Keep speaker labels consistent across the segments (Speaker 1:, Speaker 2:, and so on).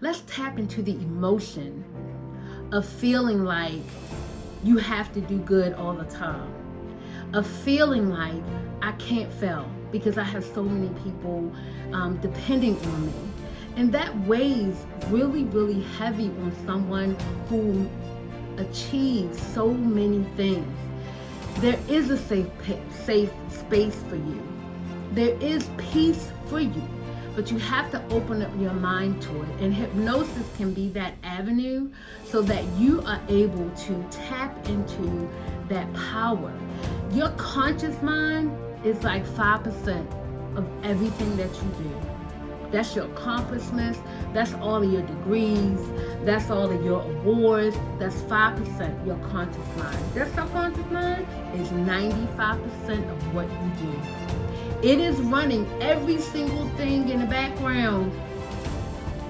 Speaker 1: Let's tap into the emotion of feeling like you have to do good all the time, of feeling like I can't fail because I have so many people depending on me. And that weighs really, really heavy on someone who achieves so many things. There is a safe space for you. There is peace for you, but you have to open up your mind to it. And hypnosis can be that avenue so that you are able to tap into that power. Your conscious mind is like 5% of everything that you do. That's your accomplishments. That's all of your degrees. That's all of your awards. That's 5% your conscious mind. That subconscious mind is 95% of what you do. It is running every single thing in the background.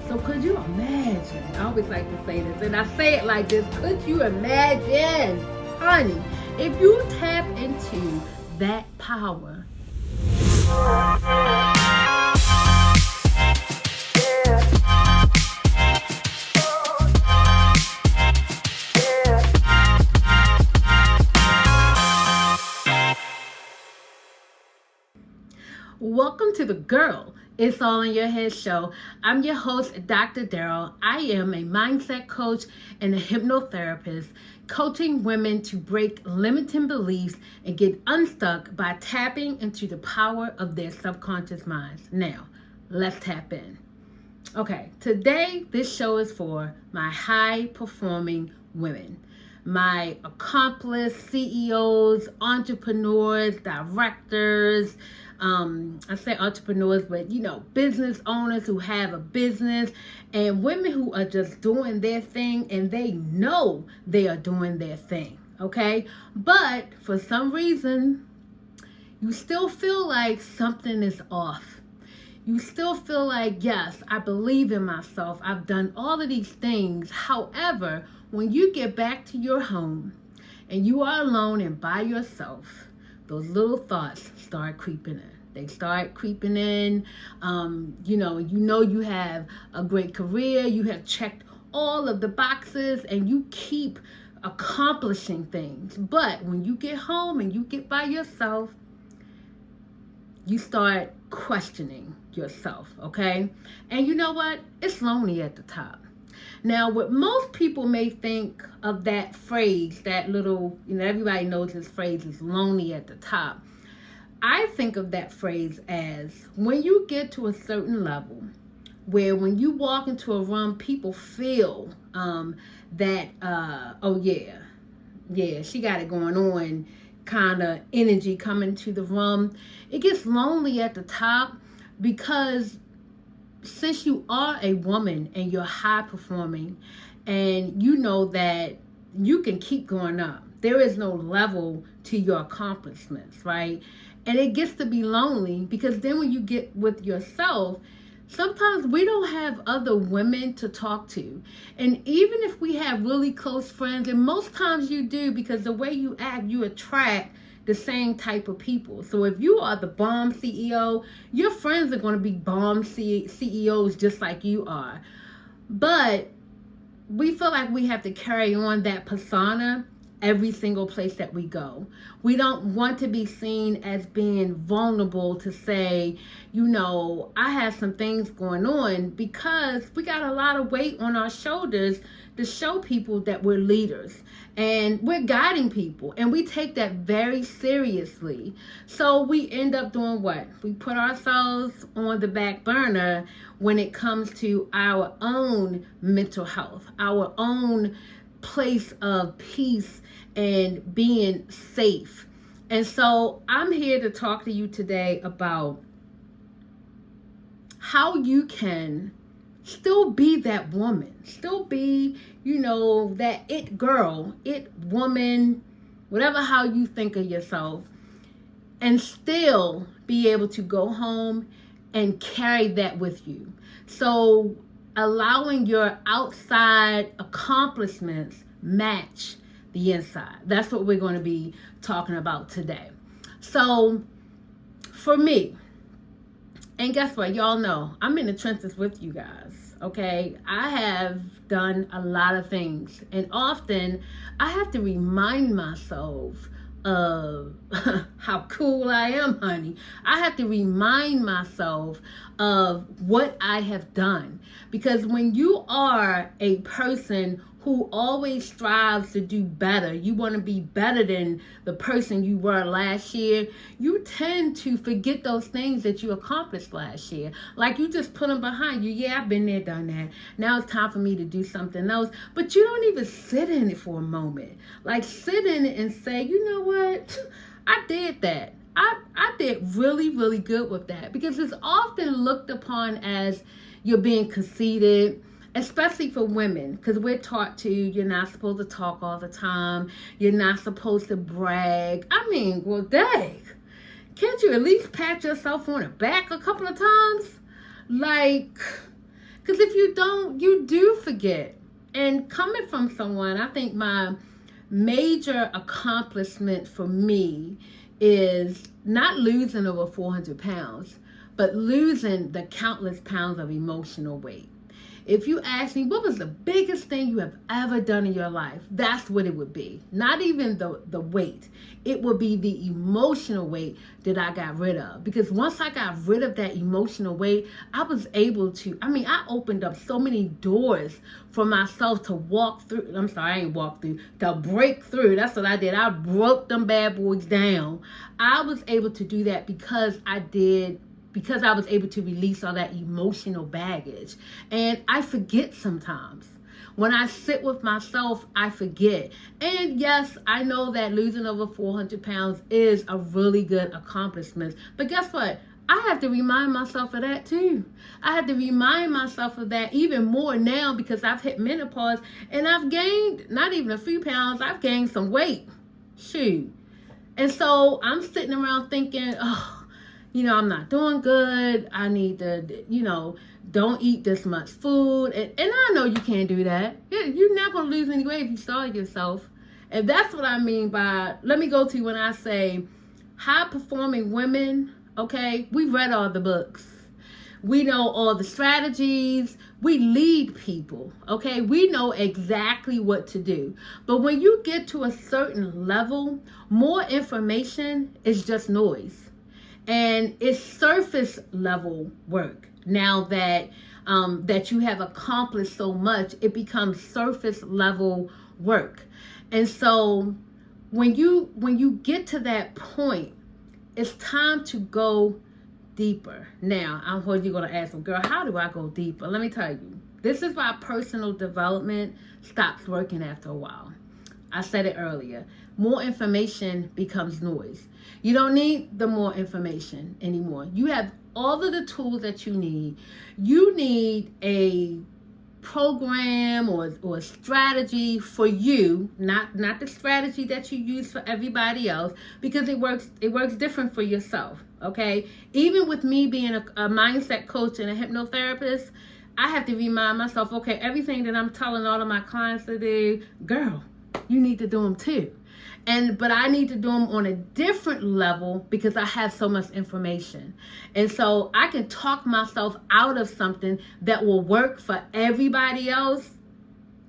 Speaker 1: So could you imagine? I always like to say this, and I say it like this. Could you imagine, honey, if you tap into that power? Welcome to the Girl, It's All in Your Head show. I'm your host, Dr. Daryll. I am a mindset coach and a hypnotherapist, coaching women to break limiting beliefs and get unstuck by tapping into the power of their subconscious minds. Now, let's tap in. Okay, today this show is for my high-performing women. My accomplished CEOs, entrepreneurs, directors, I say entrepreneurs, but business owners who have a business, and women who are just doing their thing and they know they are doing their thing, okay? But for some reason, you still feel like something is off. You still feel like, yes, I believe in myself. I've done all of these things. However, when you get back to your home and you are alone and by yourself, those little thoughts start creeping in. They start creeping in. You have a great career. You have checked all of the boxes and you keep accomplishing things. But when you get home and you get by yourself, you start questioning yourself, okay? And you know what? It's lonely at the top. Now, what most people may think of that phrase, that little, everybody knows this phrase is lonely at the top. I think of that phrase as when you get to a certain level where when you walk into a room, people feel that, she got it going on, kind of energy coming to the room. It gets lonely at the top because since you are a woman and you're high performing and you know that you can keep going up, there is no level to your accomplishments, right? And it gets to be lonely because then when you get with yourself, sometimes we don't have other women to talk to. And even if we have really close friends, and most times you do, because the way you act, you attract the same type of people. So if you are the bomb CEO, your friends are going to be bomb CEOs just like you are. But we feel like we have to carry on that persona every single place that we go. We don't want to be seen as being vulnerable to say, I have some things going on, because we got a lot of weight on our shoulders to show people that we're leaders and we're guiding people, and we take that very seriously. So we end up doing what? We put ourselves on the back burner when it comes to our own mental health, our own place of peace and being safe. And so I'm here to talk to you today about how you can still be that woman, still be, that it girl, it woman, whatever how you think of yourself, and still be able to go home and carry that with you. So allowing your outside accomplishments match the inside. That's what we're going to be talking about today. So for me, and guess what? Y'all know I'm in the trenches with you guys. okay? I have done a lot of things, and often I have to remind myself of how cool I am, honey. I have to remind myself of what I have done. Because when you are a person who always strives to do better, you want to be better than the person you were last year, you tend to forget those things that you accomplished last year. Like you just put them behind you. Yeah, I've been there, done that. Now it's time for me to do something else. But you don't even sit in it for a moment. Like sit in it and say, you know what? I did that. I did really, really good with that. Because it's often looked upon as you're being conceited, especially for women, because we're taught to, you're not supposed to talk all the time. You're not supposed to brag. I mean, well, dang. Can't you at least pat yourself on the back a couple of times? Like, because if you don't, you do forget. And coming from someone, I think my major accomplishment for me is not losing over 400 pounds, but losing the countless pounds of emotional weight. If you ask me, what was the biggest thing you have ever done in your life? That's what it would be. Not even the weight. It would be the emotional weight that I got rid of. Because once I got rid of that emotional weight, I was able to, I opened up so many doors for myself to walk through. I'm sorry, I ain't walk through, to break through. That's what I did. I broke them bad boys down. I was able to do that because I was able to release all that emotional baggage. And I forget sometimes. When I sit with myself, I forget. And yes, I know that losing over 400 pounds is a really good accomplishment. But guess what? I have to remind myself of that too. I have to remind myself of that even more now because I've hit menopause and I've gained not even a few pounds, I've gained some weight. Shoot. And so I'm sitting around thinking, I'm not doing good. I need to, don't eat this much food. And I know you can't do that. You're not going to lose any weight if you starve yourself. And that's what I mean by, let me go to when I say high performing women, okay? We've read all the books. We know all the strategies. We lead people, okay? We know exactly what to do. But when you get to a certain level, more information is just noise. And it's surface level work. Now that that you have accomplished so much, it becomes surface level work. And so when you get to that point, it's time to go deeper. Now, I'm sure you're going to ask, well, girl, how do I go deeper? Let me tell you. This is why personal development stops working after a while. I said it earlier. More information becomes noise. You don't need the more information anymore. You have all of the tools that you need. You need a program or strategy for you, not the strategy that you use for everybody else, because it works different for yourself. Okay? Even with me being a mindset coach and a hypnotherapist, I have to remind myself, okay, everything that I'm telling all of my clients to do, girl, you need to do them too. But I need to do them on a different level because I have so much information. And so I can talk myself out of something that will work for everybody else,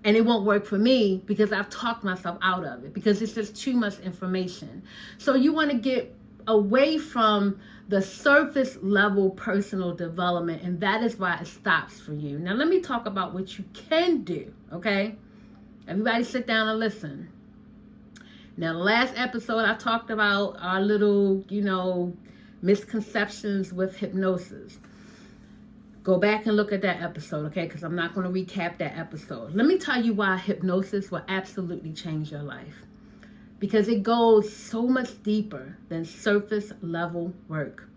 Speaker 1: and it won't work for me because I've talked myself out of it because it's just too much information. So you want to get away from the surface level personal development, and that is why it stops for you. Now let me talk about what you can do, okay? Everybody sit down and listen. Now, the last episode, I talked about our little, misconceptions with hypnosis. Go back and look at that episode, okay? Because I'm not going to recap that episode. Let me tell you why hypnosis will absolutely change your life. Because it goes so much deeper than surface level work.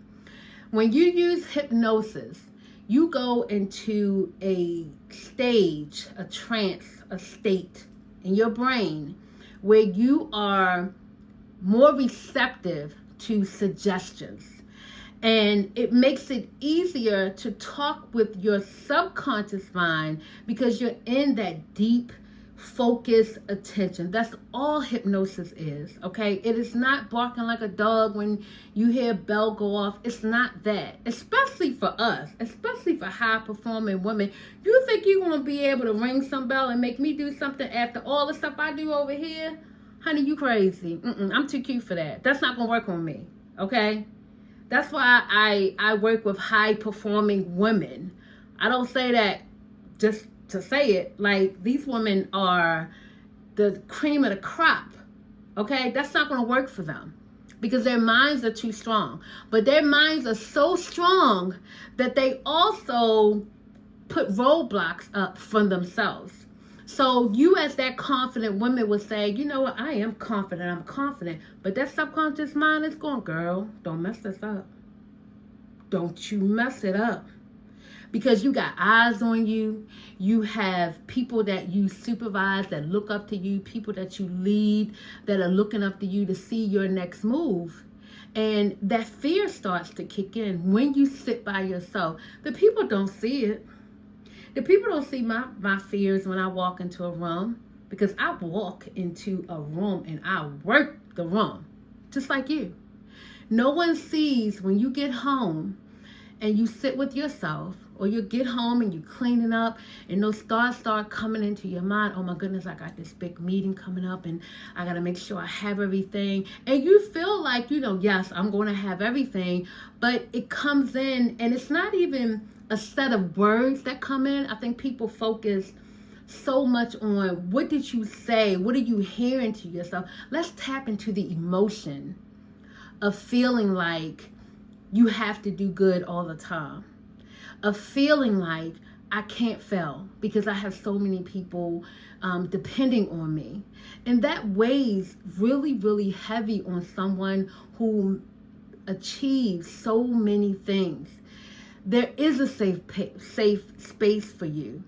Speaker 1: When you use hypnosis, you go into a stage, a trance, a state in your brain where you are more receptive to suggestions. And it makes it easier to talk with your subconscious mind because you're in that deep focused attention. That's all hypnosis is, okay? It is not barking like a dog when you hear a bell go off. It's not that, especially for us, especially for high-performing women. You think you're going to be able to ring some bell and make me do something after all the stuff I do over here? Honey, you crazy. I'm too cute for that. That's not going to work on me, okay? That's why I work with high-performing women. I don't say that just to say it. Like, these women are the cream of the crop, okay? That's not going to work for them because their minds are too strong. But their minds are so strong that they also put roadblocks up for themselves. So you, as that confident woman, would say, you know what, I am confident, I'm confident. But that subconscious mind is going, girl, don't mess this up. Don't you mess it up. Because you got eyes on you. You have people that you supervise that look up to you, people that you lead that are looking up to you to see your next move. And that fear starts to kick in when you sit by yourself. The people don't see it. The people don't see my fears when I walk into a room, because I walk into a room and I work the room, just like you. No one sees when you get home and you sit with yourself, or you get home and you cleaning up and those thoughts start coming into your mind. Oh my goodness, I got this big meeting coming up and I got to make sure I have everything. And you feel like, yes, I'm going to have everything, but it comes in and it's not even a set of words that come in. I think people focus so much on what did you say? What are you hearing to yourself? Let's tap into the emotion of feeling like you have to do good all the time. Of feeling like I can't fail because I have so many people depending on me. And that weighs really, really heavy on someone who achieves so many things. There is a safe space for you.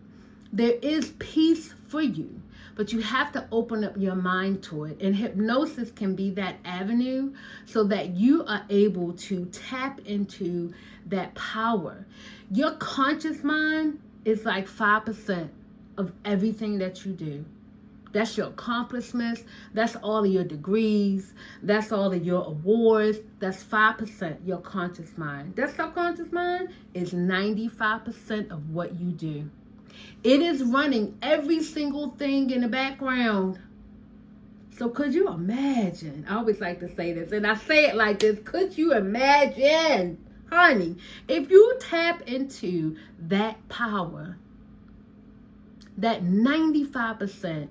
Speaker 1: There is peace for you, but you have to open up your mind to it. And hypnosis can be that avenue so that you are able to tap into that power. Your conscious mind is like 5% of everything that you do. That's your accomplishments. That's all of your degrees. That's all of your awards. That's 5%, your conscious mind. That subconscious mind is 95% of what you do. It is running every single thing in the background. So could you imagine? I always like to say this, and I say it like this. Could you imagine, honey, if you tap into that power, that 95%,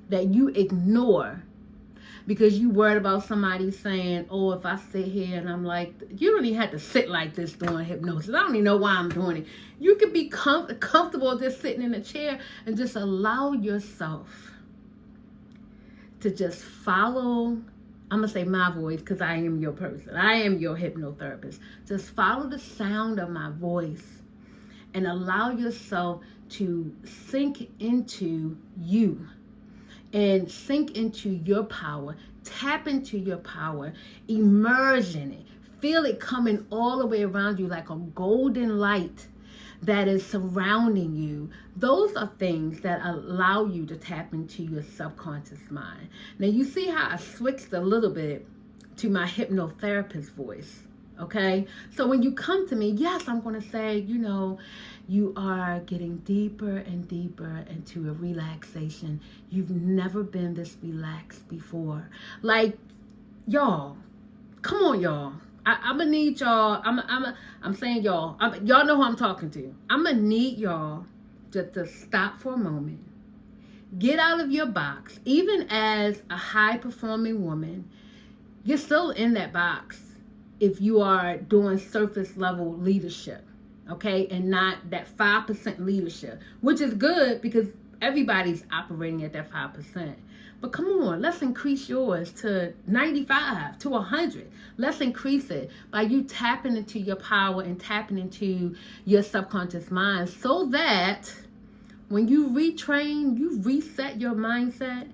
Speaker 1: that you ignore because you worried about somebody saying, oh, if I sit here, and I'm like, you don't even have to sit like this doing hypnosis. I don't even know why I'm doing it. You could be comfortable just sitting in a chair and just allow yourself to just follow. I'm going to say my voice because I am your person. I am your hypnotherapist. Just follow the sound of my voice and allow yourself to sink into you. And sink into your power, tap into your power, immerse in it. Feel it coming all the way around you like a golden light that is surrounding you. Those are things that allow you to tap into your subconscious mind. Now you see how I switched a little bit to my hypnotherapist voice, okay? So when you come to me, yes, I'm going to say, you are getting deeper and deeper into a relaxation. You've never been this relaxed before. Like, y'all, come on, y'all. I'm gonna need y'all. I'm saying y'all. Y'all know who I'm talking to. I'm gonna need y'all just to stop for a moment. Get out of your box. Even as a high-performing woman, you're still in that box if you are doing surface-level leadership. Okay, and not that 5% leadership, which is good because everybody's operating at that 5%. But come on, let's increase yours to 95, to 100. Let's increase it by you tapping into your power and tapping into your subconscious mind so that when you retrain, you reset your mindset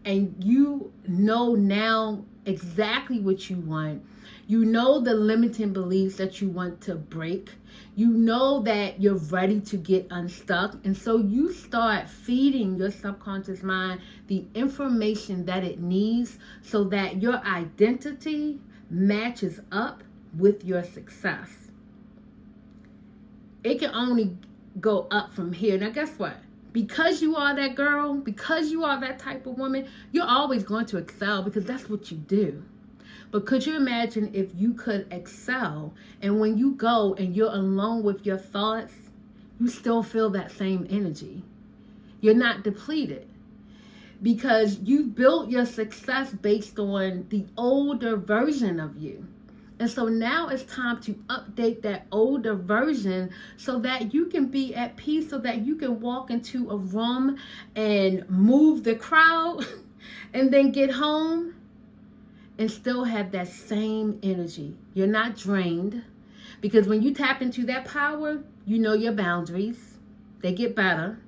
Speaker 1: and you know now exactly what you want. You know the limiting beliefs that you want to break. You know that you're ready to get unstuck. And so you start feeding your subconscious mind the information that it needs so that your identity matches up with your success. It can only go up from here. Now, guess what? Because you are that girl, because you are that type of woman, you're always going to excel because that's what you do. But could you imagine if you could excel and when you go and you're alone with your thoughts, you still feel that same energy? You're not depleted because you've built your success based on the older version of you. And so now it's time to update that older version so that you can be at peace, so that you can walk into a room and move the crowd and then get home and still have that same energy. You're not drained because when you tap into that power, you know your boundaries. They get better,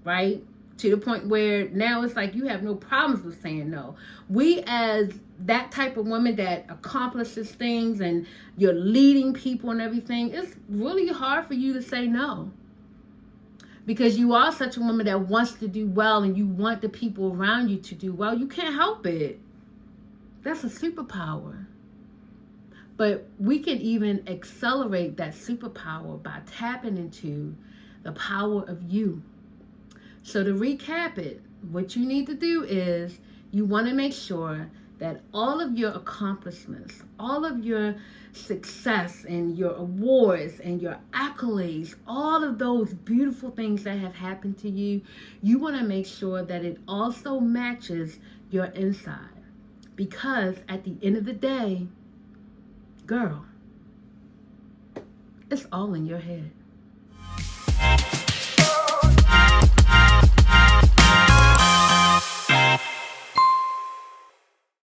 Speaker 1: right? To the point where now it's like you have no problems with saying no. We as that type of woman that accomplishes things and you're leading people and everything, it's really hard for you to say no. Because you are such a woman that wants to do well and you want the people around you to do well. You can't help it. That's a superpower. But we can even accelerate that superpower by tapping into the power of you. So to recap it, what you need to do is you want to make sure that all of your accomplishments, all of your success and your awards and your accolades, all of those beautiful things that have happened to you, you want to make sure that it also matches your inside. Because at the end of the day, girl, it's all in your head.